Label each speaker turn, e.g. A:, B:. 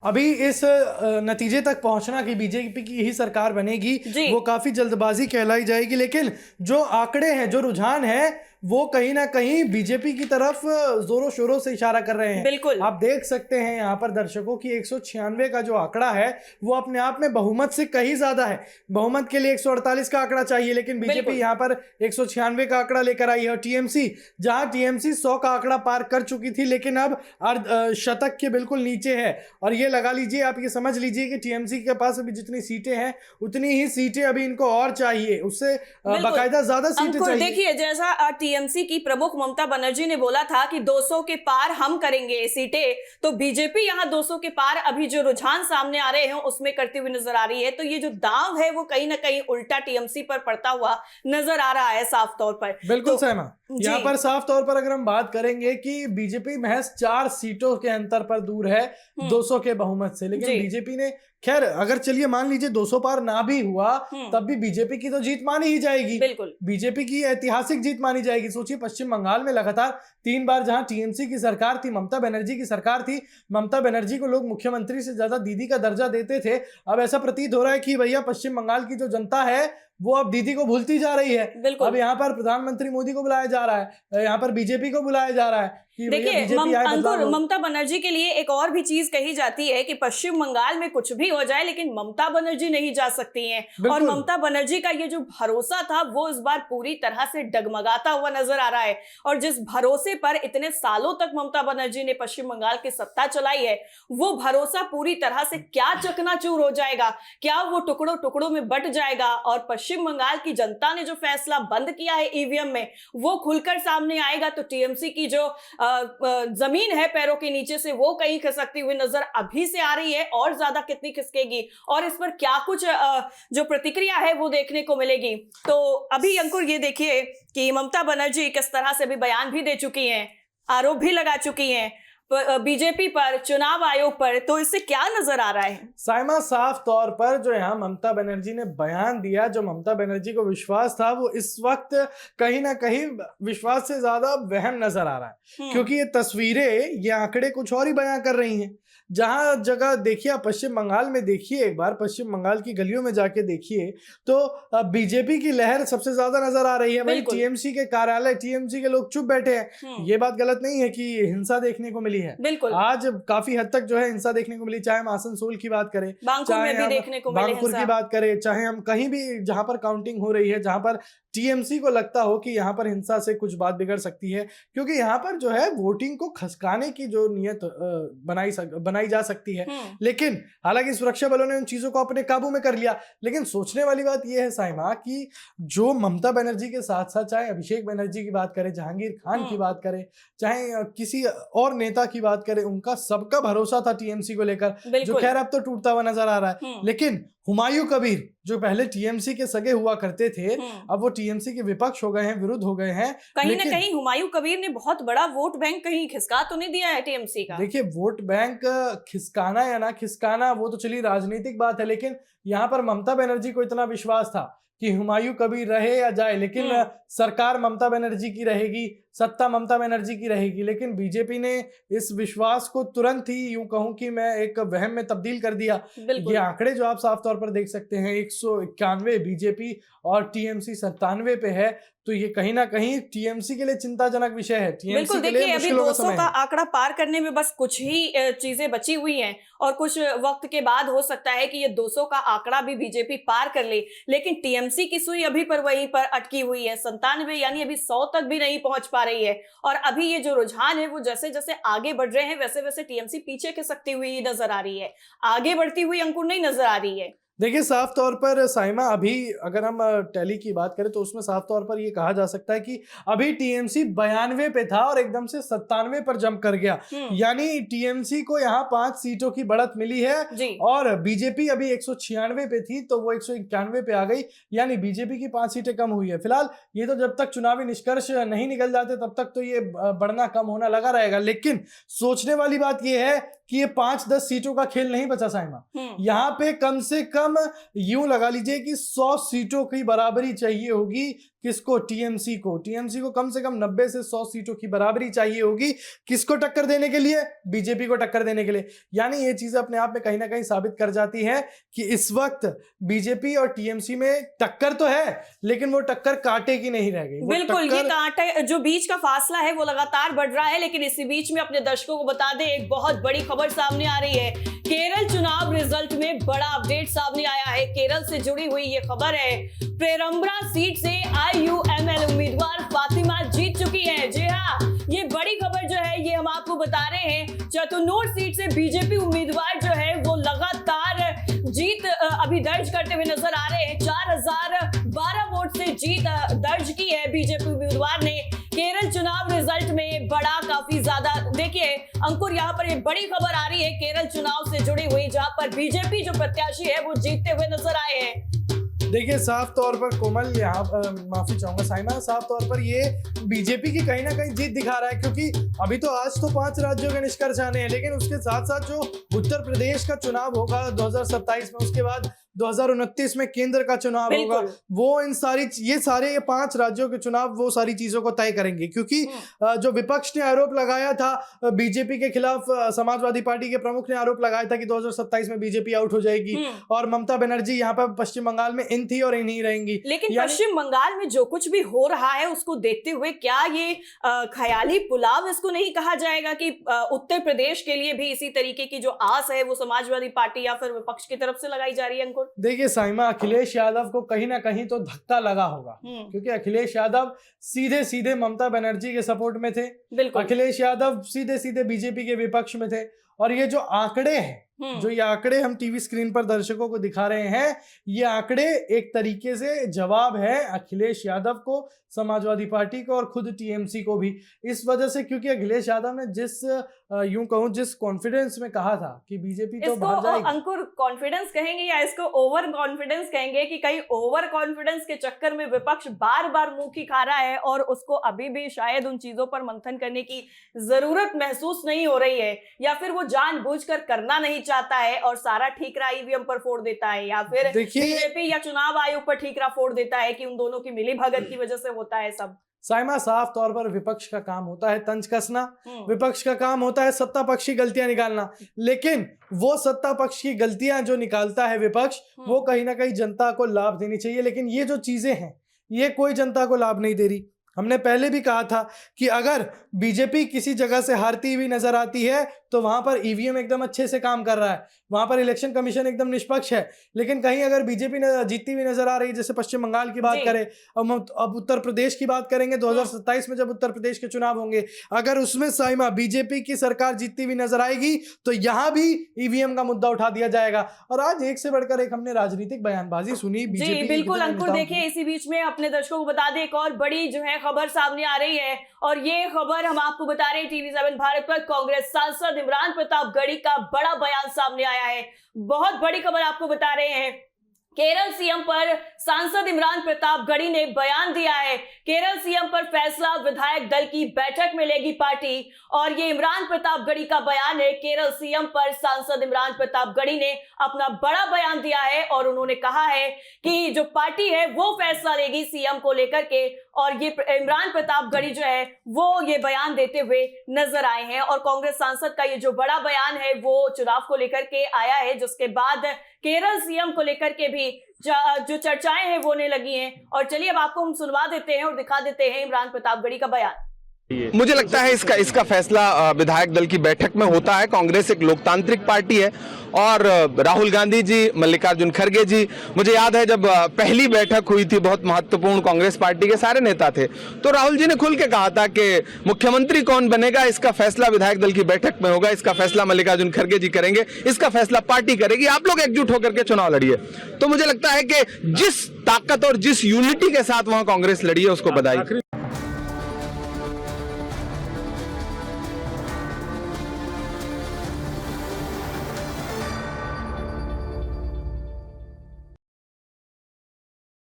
A: अभी इस नतीजे तक पहुंचना कि बीजेपी की ही सरकार बनेगी वो काफी जल्दबाजी कहलाई जाएगी, लेकिन जो आंकड़े हैं, जो रुझान है, वो कहीं ना कहीं बीजेपी की तरफ जोरों शोरों से इशारा कर रहे हैं।
B: बिल्कुल
A: आप देख सकते हैं यहाँ पर दर्शकों की 196 का जो आंकड़ा है वो अपने आप में बहुमत से कहीं ज्यादा है। बहुमत के लिए 148 का आंकड़ा चाहिए, लेकिन बीजेपी यहाँ पर 196 का आंकड़ा लेकर आई है। और टीएमसी, जहां टीएमसी 100 का आंकड़ा पार कर चुकी थी, लेकिन अब शतक के बिल्कुल नीचे है। और ये लगा लीजिए, आप ये समझ लीजिए कि टीएमसी के पास अभी जितनी सीटें हैं उतनी ही सीटें अभी इनको और चाहिए, उससे बाकायदा ज्यादा सीटें चाहिए।
B: देखिए, जैसा टीएमसी की प्रमुख ममता बनर्जी ने बोला था कि 200 के पार हम करेंगे सीटें, तो बीजेपी यहां 200 के पार अभी जो रुझान सामने आ रहे हैं उसमें करती हुई नजर आ रही है। तो ये जो दांव है वो कहीं ना कहीं उल्टा टीएमसी पर पड़ता हुआ नजर आ रहा है साफ तौर पर।
A: बिल्कुल सहमत। यहाँ पर साफ तौर पर अगर हम बात करेंगे कि बीजेपी महज 4 सीटों के अंतर पर दूर है 200 के बहुमत से, लेकिन बीजेपी ने, खैर अगर चलिए मान लीजिए 200 पार ना भी हुआ तब भी बीजेपी की तो जीत मानी ही जाएगी।
B: बिल्कुल
A: बीजेपी की ऐतिहासिक जीत मानी जाएगी। सोचिए, पश्चिम बंगाल में लगातार 3 बार जहां टीएमसी की सरकार थी, ममता बनर्जी की सरकार थी, ममता बनर्जी को लोग मुख्यमंत्री से ज्यादा दीदी का दर्जा देते थे। अब ऐसा प्रतीत हो रहा है कि भैया पश्चिम बंगाल की जो जनता है वो अब दीदी को भूलती जा रही है। अब यहाँ पर प्रधानमंत्री मोदी को बुलाया जा रहा है, यहाँ पर बीजेपी को बुलाया जा रहा है।
B: देखिए अंकुर, ममता बनर्जी के लिए एक और भी चीज कही जाती है कि पश्चिम बंगाल में कुछ भी हो जाए लेकिन ममता बनर्जी नहीं जा सकती हैं। और ममता बनर्जी का ये जो भरोसा था वो इस बार पूरी तरह से डगमगाता हुआ नजर आ रहा है। और जिस भरोसे पर इतने सालों तक ममता बनर्जी ने पश्चिम बंगाल की सत्ता चलाई है, वो भरोसा पूरी तरह से क्या चकनाचूर हो जाएगा, क्या वो टुकड़ों टुकड़ों में बट जाएगा। और पश्चिम बंगाल की जनता ने जो फैसला बंद किया है ईवीएम में, वो खुलकर सामने आएगा तो टीएमसी की जो जमीन है पैरों के नीचे से वो कहीं खिसकती हुई नजर अभी से आ रही है, और ज्यादा कितनी खिसकेगी और इस पर क्या कुछ जो प्रतिक्रिया है वो देखने को मिलेगी। तो अभी अंकुर ये देखिए कि ममता बनर्जी किस तरह से भी बयान भी दे चुकी हैं, आरोप भी लगा चुकी हैं बीजेपी पर, चुनाव आयोग पर। तो इससे क्या नजर आ रहा है
A: साइमा? साफ तौर पर जो यहाँ ममता बनर्जी ने बयान दिया, जो ममता बनर्जी को विश्वास था, वो इस वक्त कहीं ना कहीं विश्वास से ज्यादा वहम नजर आ रहा है। क्योंकि ये तस्वीरें, ये आंकड़े कुछ और ही बयां कर रही हैं। जहां जगह देखिए, पश्चिम बंगाल में देखिए, एक बार पश्चिम बंगाल की गलियों में जाके देखिए तो बीजेपी की लहर सबसे ज्यादा नजर आ रही है। वही टीएमसी के कार्यालय, टीएमसी के लोग चुप बैठे हैं। ये बात गलत नहीं है कि हिंसा देखने को मिली है।
B: बिल्कुल,
A: आज काफी हद तक जो है हिंसा देखने को मिली, चाहे हम आसनसोल की बात करें, चाहे हम बांकुर की बात करें, चाहे हम कहीं भी जहां पर काउंटिंग हो रही है, जहां पर टीएमसी को लगता हो कि यहाँ पर हिंसा से कुछ बात बिगड़ सकती है, क्योंकि यहाँ पर जो है वोटिंग को खसकाने की जो नियत बनाई जा सकती है। लेकिन हालांकि सुरक्षा बलों ने उन चीजों को अपने काबू में कर लिया। लेकिन सोचने वाली बात यह है साइमा कि जो ममता बनर्जी के साथ साथ, चाहे अभिषेक बनर्जी की बात करें, जहांगीर खान की बात करें, चाहे किसी और नेता की बात करें, उनका सबका भरोसा था टीएमसी को लेकर, जो खैर अब तो टूटता हुआ नजर आ रहा है। लेकिन हुमायूं कबीर जो पहले टीएमसी के सगे हुआ करते थे, अब वो टीएमसी के विपक्ष हो गए हैं, विरुद्ध हो गए हैं।
B: कहीं ना कहीं हुमायूं कबीर ने बहुत बड़ा वोट बैंक कहीं खिसका तो नहीं दिया है टीएमसी का।
A: देखिए, वोट बैंक खिसकाना या ना खिसकाना वो तो चलिए राजनीतिक बात है, लेकिन यहाँ पर ममता बनर्जी को इतना विश्वास था कि हुमायूं कबीर रहे या जाए, लेकिन सरकार ममता बनर्जी की रहेगी, सत्ता ममता बनर्जी की रहेगी। लेकिन बीजेपी ने इस विश्वास को तुरंत ही, यूं कहूं कि मैं एक वहम में तब्दील कर दिया। ये आंकड़े जो आप साफ तौर पर देख सकते हैं, 191 बीजेपी और टीएमसी 97 पे है, तो ये कहीं ना कहीं टीएमसी के लिए चिंताजनक विषय है।
B: बिल्कुल, देखिए अभी 200 का आंकड़ा पार करने में बस कुछ ही चीजें बची हुई हैं, और कुछ वक्त के बाद हो सकता है कि ये 200 का आंकड़ा भी बीजेपी पार कर ले। लेकिन टीएमसी की सुई अभी पर वहीं पर अटकी हुई है, 97, यानी अभी 100 तक भी नहीं पहुंच पा रही है। और अभी ये जो रुझान है वो जैसे जैसे आगे बढ़ रहे हैं वैसे वैसे टीएमसी पीछे खिसकती हुई नजर आ रही है, आगे बढ़ती हुई अंकुर नहीं नजर आ रही है।
A: देखिए, साफ तौर पर साइमा, अभी अगर हम टैली की बात करें तो उसमें साफ तौर पर ये कहा जा सकता है कि अभी टीएमसी 92 पे था और एकदम से 97 पर जंप कर गया। यानी टीएमसी को यहाँ 5 सीटों की बढ़त मिली है और बीजेपी अभी 196 पे थी तो वो 191 पे आ गई, यानी बीजेपी की 5 सीटें कम हुई है। फिलहाल ये तो जब तक चुनावी निष्कर्ष नहीं निकल जाते तब तक तो ये बढ़ना कम होना लगा रहेगा। लेकिन सोचने वाली बात ये है कि ये 5-10 सीटों का खेल नहीं बचा साइमा। यहाँ पे कम से कम कम यूं लगा लीजिए कि 100 सीटों की बराबरी चाहिए होगी। किसको? टीएमसी को। टीएमसी को कम से कम 90 से 100 सीटों की बराबरी चाहिए होगी। किसको टक्कर देने के लिए? बीजेपी को टक्कर देने के लिए। यानी ये चीजें अपने आप में कहीं ना कहीं साबित कर जाती हैं कि इस वक्त बीजेपी और टीएमसी में टक्कर तो है, लेकिन वो टक्कर कांटे की नहीं रह गई।
B: बिल्कुल, ये कांटे जो बीच का फासला है वो लगातार बढ़ रहा है। लेकिन इसी बीच में अपने दर्शकों को बता दें, एक बहुत बड़ी खबर सामने आ रही है। केरल चुनाव रिजल्ट में बड़ा अपडेट सामने आया है। केरल से जुड़ी हुई ये खबर है। पेरंब्रा सीट से IUML उम्मीदवार फातिमा जीत चुकी है। जी हाँ, ये बड़ी खबर जो है ये हम आपको बता रहे हैं। चतुर्नूर सीट से बीजेपी उम्मीदवार जो है वो लगातार जीत अभी दर्ज करते हुए नजर आ रहे हैं। 4012 वोट से जीत दर्ज की है बीजेपी उम्मीदवार ने केरल चुनाव रिजल्ट में। बड़ा काफी ज्यादा देखिए अंकुर, यहाँ पर ये बड़ी खबर आ रही है केरल चुनाव से जुड़ी हुई, जहां पर बीजेपी जो प्रत्याशी है वो जीतते हुए नजर आए हैं।
A: देखिए साफ तौर पर कोमल, यहाँ माफी चाहूंगा साइमा, साफ तौर पर ये बीजेपी की कहीं ना कहीं जीत दिखा रहा है, क्योंकि अभी तो आज तो 5 राज्यों के निष्कर्ष आने हैं, लेकिन उसके साथ साथ जो उत्तर प्रदेश का चुनाव होगा 2027 में, उसके बाद 2029 में केंद्र का चुनाव होगा, वो ये सारे 5 राज्यों के चुनाव वो सारी चीजों को तय करेंगे। क्योंकि जो विपक्ष ने आरोप लगाया था बीजेपी के खिलाफ, समाजवादी पार्टी के प्रमुख ने आरोप लगाया था कि 2027 में बीजेपी आउट हो जाएगी और ममता बनर्जी यहाँ पर पश्चिम बंगाल में इन थी और इन ही रहेंगी।
B: लेकिन पश्चिम बंगाल में जो कुछ भी हो रहा है उसको देखते हुए क्या ये ख्याली पुलाव इसको नहीं कहा जाएगा कि उत्तर प्रदेश के लिए भी इसी तरीके की जो आस है वो समाजवादी पार्टी या फिर विपक्ष की तरफ से लगाई जा रही है? अंकुर
A: देखिए साइमा, अखिलेश यादव को कहीं ना कहीं तो धक्का लगा होगा, क्योंकि अखिलेश यादव सीधे सीधे ममता बनर्जी के सपोर्ट में थे। अखिलेश यादव सीधे सीधे बीजेपी के विपक्ष में थे। और ये जो आंकड़े हैं, जो ये आंकड़े हम टीवी स्क्रीन पर दर्शकों को दिखा रहे हैं, ये आंकड़े एक तरीके से जवाब है अखिलेश यादव को, समाजवादी पार्टी को और खुद टीएमसी को भी। इस वजह से क्योंकि अखिलेश यादव ने जिस कॉन्फिडेंस में कहा था कि बीजेपी तो बाहर जाएगी।
B: अंकुर, कॉन्फिडेंस कहेंगे या इसको ओवर कॉन्फिडेंस कहेंगे कि कहीं ओवर कॉन्फिडेंस के चक्कर में विपक्ष बार बार मुंह की खा रहा है और उसको अभी भी शायद उन चीजों पर मंथन करने की जरूरत महसूस नहीं हो रही है, या फिर वो जानबूझकर करना नहीं चाहता है और सारा ठीकरा ईवीएम पर फोड़ देता है, या फिर बीजेपी या चुनाव आयोग पर ठीकरा फोड़ देता है कि उन दोनों की मिली भगत की वजह से होता है सब।
A: साइमा, साफ तौर पर विपक्ष का काम होता है तंज कसना, विपक्ष का काम होता है सत्ता पक्ष की गलतियां निकालना, लेकिन वो सत्ता पक्ष की गलतियां जो निकालता है विपक्ष, वो कहीं ना कहीं जनता को लाभ देनी चाहिए। लेकिन ये जो चीजें हैं ये कोई जनता को लाभ नहीं दे रही। हमने पहले भी कहा था कि अगर बीजेपी किसी जगह से हारती हुई नजर आती है तो वहां पर ईवीएम एकदम अच्छे से काम कर रहा है, वहां पर इलेक्शन कमीशन एकदम निष्पक्ष है। लेकिन कहीं अगर बीजेपी जीतती हुई नजर आ रही है, जैसे पश्चिम बंगाल की बात करें, अब उत्तर प्रदेश की बात करेंगे 2027 में जब उत्तर प्रदेश के चुनाव होंगे, अगर उसमें साइमा बीजेपी की सरकार जीतती हुई नजर आएगी तो यहां भी ईवीएम का मुद्दा उठा दिया जाएगा। और आज एक से बढ़कर एक हमने राजनीतिक बयानबाजी सुनी बीजेपी।
B: बिल्कुल अंकुर, देखिए इसी बीच में अपने दर्शकों को बता दें, एक और बड़ी जो है खबर सामने आ रही है, और ये खबर हम आपको बता रहे हैं TV7 भारत पर। कांग्रेस सांसद इमरान प्रतापगढ़ी का बड़ा बयान सामने आया है। बहुत बड़ी खबर आपको बता रहे हैं। केरल सीएम पर सांसद इमरान प्रतापगढ़ी ने बयान दिया है। केरल सीएम पर फैसला विधायक दल की बैठक में लेगी पार्टी, और ये इमरान प्रतापगढ़ी का बयान है। केरल सीएम पर सांसद इमरान प्रतापगढ़ी ने अपना बड़ा बयान दिया है और उन्होंने कहा है कि जो पार्टी है वो फैसला लेगी सीएम को लेकर के, और ये इमरान प्रतापगढ़ी जो है वो ये बयान देते हुए नजर आए हैं। और कांग्रेस सांसद का ये जो बड़ा बयान है वो चुनाव को लेकर के आया है, जिसके बाद केरल सीएम को लेकर के भी जो चर्चाएं हैं वो होने लगी हैं। और चलिए अब आपको हम सुनवा देते हैं और दिखा देते हैं इमरान प्रतापगढ़ी का बयान।
C: मुझे लगता है इसका फैसला विधायक दल की बैठक में होता है। कांग्रेस एक लोकतांत्रिक पार्टी है और राहुल गांधी जी, मल्लिकार्जुन खड़गे जी, मुझे याद है जब पहली बैठक हुई थी, बहुत महत्वपूर्ण, कांग्रेस पार्टी के सारे नेता थे, तो राहुल जी ने खुल के कहा था कि मुख्यमंत्री कौन बनेगा इसका फैसला विधायक दल की बैठक में होगा, इसका फैसला मल्लिकार्जुन खड़गे जी करेंगे, इसका फैसला पार्टी करेगी, आप लोग एकजुट होकर के चुनाव लड़िए। तो मुझे लगता है कि जिस ताकत और जिस यूनिटी के साथ वहां कांग्रेस लड़ी है उसको बधाई।